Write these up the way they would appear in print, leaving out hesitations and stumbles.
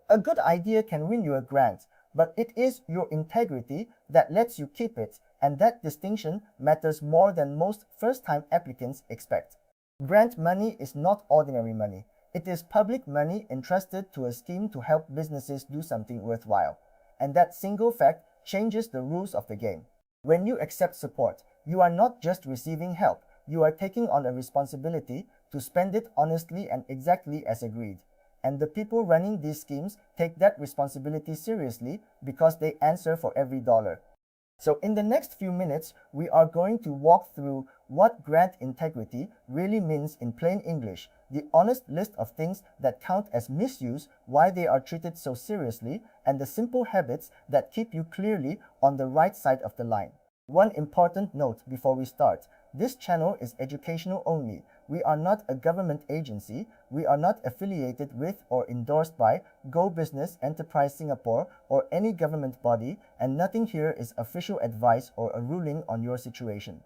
A good idea can win you a grant, but it is your integrity that lets you keep it, and that distinction matters more than most first-time applicants expect. Grant money is not ordinary money. It is public money entrusted to a scheme to help businesses do something worthwhile. And that single fact changes the rules of the game. When you accept support, you are not just receiving help, you are taking on a responsibility to spend it honestly and exactly as agreed. And the people running these schemes take that responsibility seriously because they answer for every dollar. So in the next few minutes, we are going to walk through what grant integrity really means in plain English, the honest list of things that count as misuse, why they are treated so seriously, and the simple habits that keep you clearly on the right side of the line. One important note before we start: this channel is educational only. We are not a government agency. We are not affiliated with or endorsed by Go Business Enterprise Singapore or any government body, and nothing here is official advice or a ruling on your situation.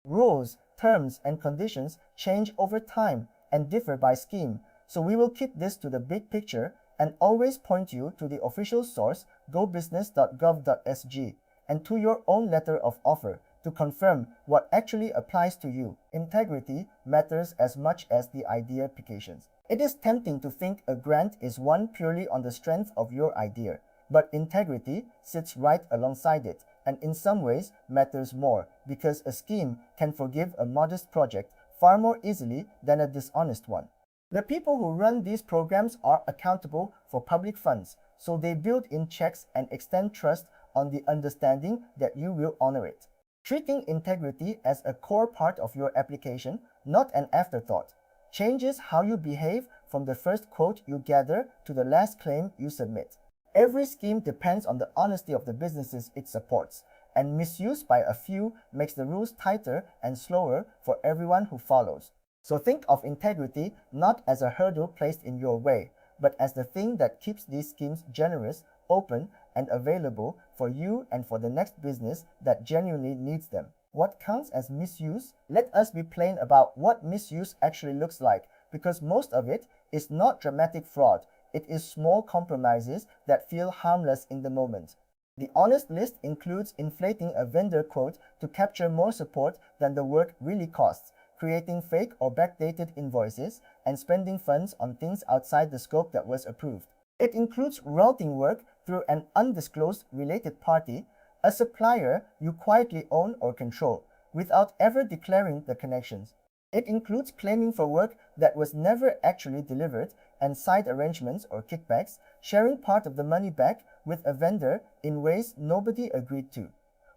Rules, terms, and conditions change over time and differ by scheme, so we will keep this to the big picture and always point you to the official source, gobusiness.gov.sg, and to your own letter of offer to confirm what actually applies to you. Integrity matters as much as the idea applications. It is tempting to think a grant is won purely on the strength of your idea, but integrity sits right alongside it, and in some ways matters more, because a scheme can forgive a modest project far more easily than a dishonest one. The people who run these programs are accountable for public funds, so they build in checks and extend trust on the understanding that you will honor it. Treating integrity as a core part of your application, not an afterthought, changes how you behave from the first quote you gather to the last claim you submit. Every scheme depends on the honesty of the businesses it supports, and misuse by a few makes the rules tighter and slower for everyone who follows. So think of integrity not as a hurdle placed in your way, but as the thing that keeps these schemes generous, open, and available for you and for the next business that genuinely needs them. What counts as misuse? Let us be plain about what misuse actually looks like, because most of it is not dramatic fraud. It is small compromises that feel harmless in the moment. The honest list includes inflating a vendor quote to capture more support than the work really costs, creating fake or backdated invoices, and spending funds on things outside the scope that was approved. It includes routing work through an undisclosed related party, a supplier you quietly own or control, without ever declaring the connections. It includes claiming for work that was never actually delivered, and side arrangements or kickbacks, sharing part of the money back with a vendor in ways nobody agreed to.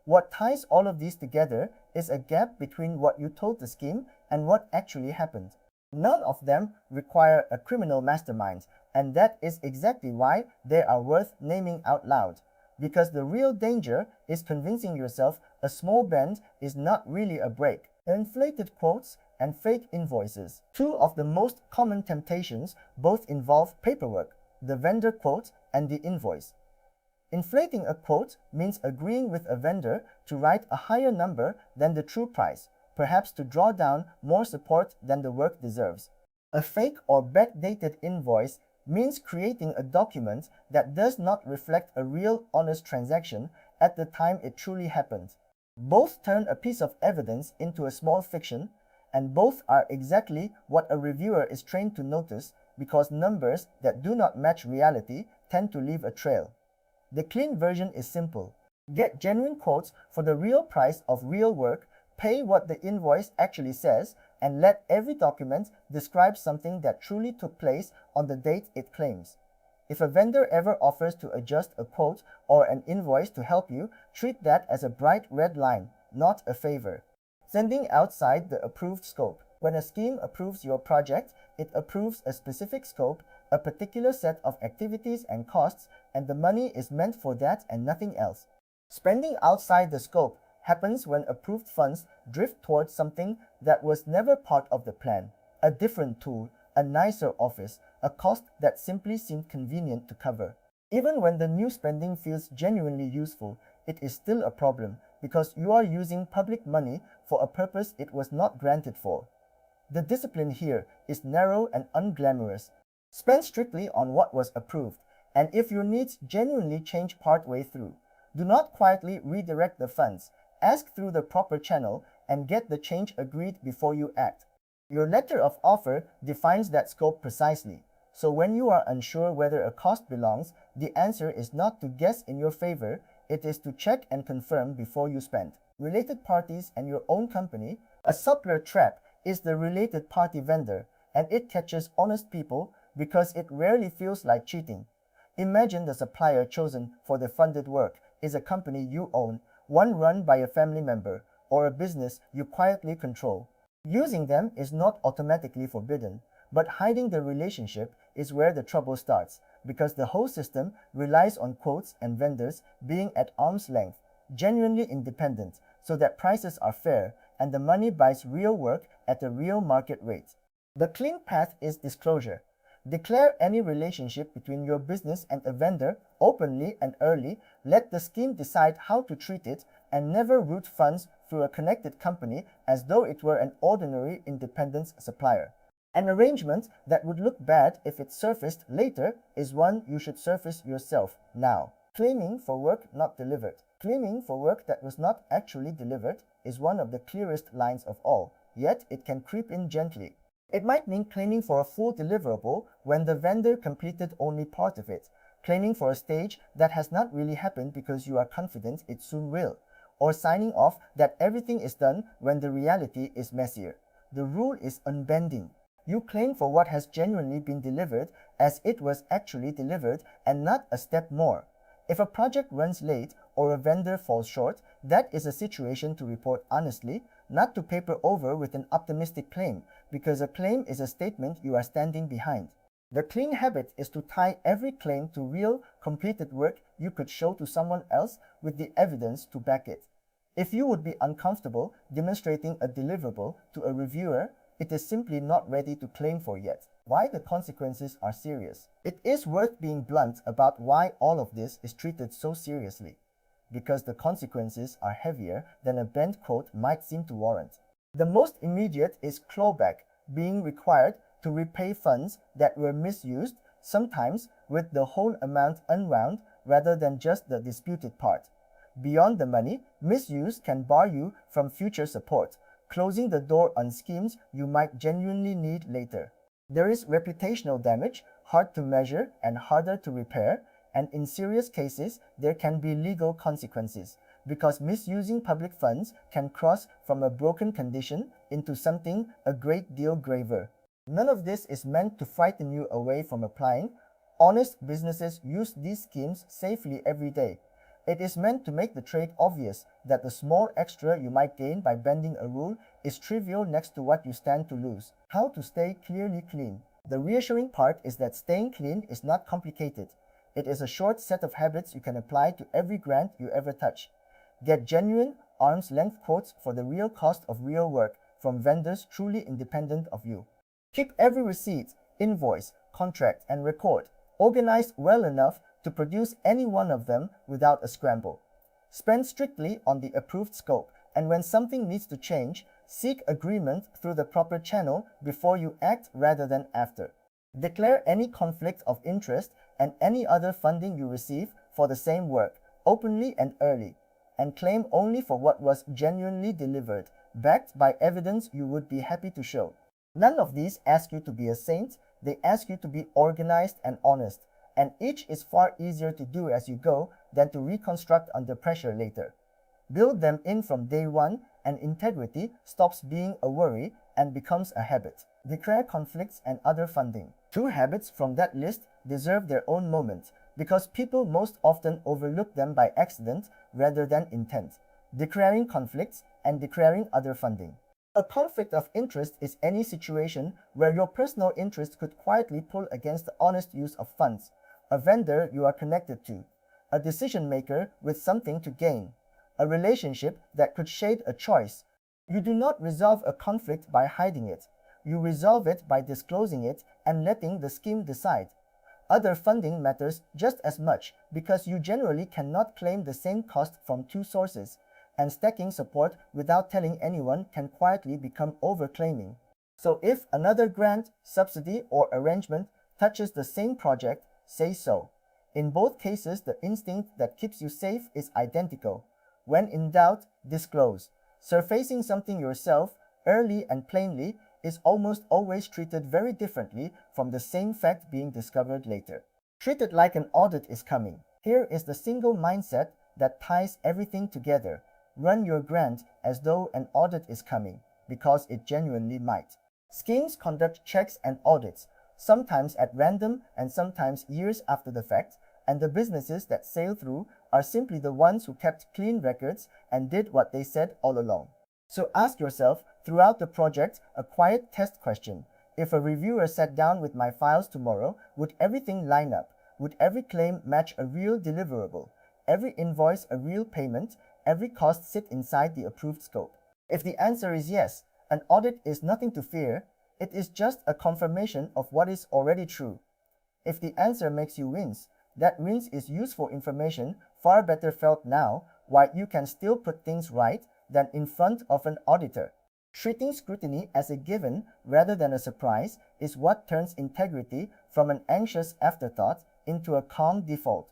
What ties all of these together is a gap between what you told the scheme and what actually happened. None of them require a criminal mastermind, and that is exactly why they are worth naming out loud. Because the real danger is convincing yourself a small bend is not really a break. Inflated quotes and fake invoices. Two of the most common temptations both involve paperwork, the vendor quote and the invoice. Inflating a quote means agreeing with a vendor to write a higher number than the true price, perhaps to draw down more support than the work deserves. A fake or backdated invoice means creating a document that does not reflect a real, honest transaction at the time it truly happened. Both turn a piece of evidence into a small fiction, and both are exactly what a reviewer is trained to notice, because numbers that do not match reality tend to leave a trail. The clean version is simple. Get genuine quotes for the real price of real work, pay what the invoice actually says, and let every document describe something that truly took place on the date it claims. If a vendor ever offers to adjust a quote or an invoice to help you, treat that as a bright red line, not a favor. Sending outside the approved scope. When a scheme approves your project, it approves a specific scope, a particular set of activities and costs, and the money is meant for that and nothing else. Spending outside the scope happens when approved funds drift towards something that was never part of the plan, a different tool, a nicer office, a cost that simply seemed convenient to cover. Even when the new spending feels genuinely useful, it is still a problem because you are using public money for a purpose it was not granted for. The discipline here is narrow and unglamorous. Spend strictly on what was approved, And if your needs genuinely change partway through, do not quietly redirect the funds. Ask through the proper channel and get the change agreed before you act. Your letter of offer defines that scope precisely. So when you are unsure whether a cost belongs, the answer is not to guess in your favor, it is to check and confirm before you spend. Related parties and your own company. A subtler trap is the related party vendor, and it catches honest people because it rarely feels like cheating. Imagine the supplier chosen for the funded work is a company you own, one run by a family member, or a business you quietly control. Using them is not automatically forbidden, but hiding the relationship is where the trouble starts, because the whole system relies on quotes and vendors being at arm's length, genuinely independent, so that prices are fair and the money buys real work at a real market rate. The clean path is disclosure. Declare any relationship between your business and a vendor openly and early. Let the scheme decide how to treat it, and never route funds through a connected company as though it were an ordinary independent supplier. An arrangement that would look bad if it surfaced later is one you should surface yourself now. Claiming for work not delivered. Claiming for work that was not actually delivered is one of the clearest lines of all, yet it can creep in gently. It might mean claiming for a full deliverable when the vendor completed only part of it, claiming for a stage that has not really happened because you are confident it soon will, or signing off that everything is done when the reality is messier. The rule is unbending. You claim for what has genuinely been delivered as it was actually delivered and not a step more. If a project runs late or a vendor falls short, that is a situation to report honestly, not to paper over with an optimistic claim, because a claim is a statement you are standing behind. The clean habit is to tie every claim to real, completed work you could show to someone else with the evidence to back it. If you would be uncomfortable demonstrating a deliverable to a reviewer, it is simply not ready to claim for yet. Why the consequences are serious. It is worth being blunt about why all of this is treated so seriously, because the consequences are heavier than a bent quote might seem to warrant. The most immediate is clawback, being required to repay funds that were misused, sometimes with the whole amount unwound rather than just the disputed part. Beyond the money, misuse can bar you from future support, closing the door on schemes you might genuinely need later. There is reputational damage, hard to measure and harder to repair, and in serious cases, there can be legal consequences, because misusing public funds can cross from a broken condition into something a great deal graver. None of this is meant to frighten you away from applying. Honest businesses use these schemes safely every day. It is meant to make the trade obvious that the small extra you might gain by bending a rule is trivial next to what you stand to lose. How to stay clearly clean. The reassuring part is that staying clean is not complicated. It is a short set of habits you can apply to every grant you ever touch. Get genuine, arm's length quotes for the real cost of real work from vendors truly independent of you. Keep every receipt, invoice, contract, and record organized well enough to produce any one of them without a scramble. Spend strictly on the approved scope, and when something needs to change, seek agreement through the proper channel before you act rather than after. Declare any conflict of interest and any other funding you receive for the same work, openly and early, and claim only for what was genuinely delivered, backed by evidence you would be happy to show. None of these ask you to be a saint, they ask you to be organized and honest, and each is far easier to do as you go than to reconstruct under pressure later. Build them in from day one, and integrity stops being a worry and becomes a habit. Declare conflicts and other funding. Two habits from that list deserve their own moment, because people most often overlook them by accident rather than intent. Declaring conflicts and declaring other funding. A conflict of interest is any situation where your personal interest could quietly pull against the honest use of funds, a vendor you are connected to, a decision maker with something to gain, a relationship that could shade a choice. You do not resolve a conflict by hiding it. You resolve it by disclosing it and letting the scheme decide. Other funding matters just as much because you generally cannot claim the same cost from two sources, and stacking support without telling anyone can quietly become overclaiming. So if another grant, subsidy, or arrangement touches the same project, say so. In both cases, the instinct that keeps you safe is identical. When in doubt, disclose. Surfacing something yourself, early and plainly, is almost always treated very differently from the same fact being discovered later. Treat it like an audit is coming. Here is the single mindset that ties everything together. Run your grant as though an audit is coming, because it genuinely might. Schemes conduct checks and audits, sometimes at random and sometimes years after the fact, and the businesses that sail through are simply the ones who kept clean records and did what they said all along. So ask yourself throughout the project a quiet test question. If a reviewer sat down with my files tomorrow, would everything line up? Would every claim match a real deliverable? Every invoice a real payment? Every cost sit inside the approved scope? If the answer is yes, an audit is nothing to fear. It is just a confirmation of what is already true. If the answer makes you wince, that wince is useful information, far better felt now, while you can still put things right, than in front of an auditor. Treating scrutiny as a given rather than a surprise is what turns integrity from an anxious afterthought into a calm default.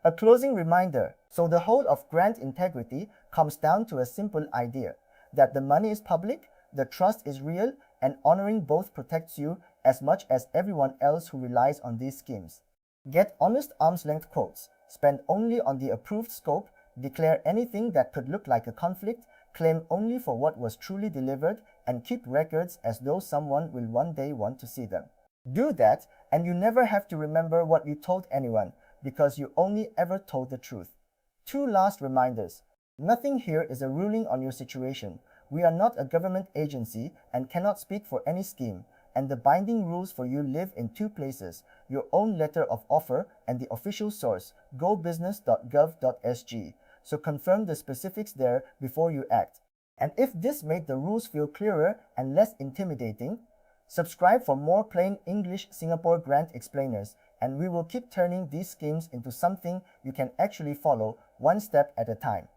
A closing reminder. So the whole of grant integrity comes down to a simple idea, that the money is public, the trust is real, and honoring both protects you as much as everyone else who relies on these schemes. Get honest arm's-length quotes, spend only on the approved scope, declare anything that could look like a conflict, claim only for what was truly delivered, and keep records as though someone will one day want to see them. Do that, and you never have to remember what you told anyone, because you only ever told the truth. Two last reminders. Nothing here is a ruling on your situation. We are not a government agency and cannot speak for any scheme, and the binding rules for you live in two places: your own letter of offer and the official source, gobusiness.gov.sg. So confirm the specifics there before you act. And if this made the rules feel clearer and less intimidating, subscribe for more plain English Singapore grant explainers, and we will keep turning these schemes into something you can actually follow one step at a time.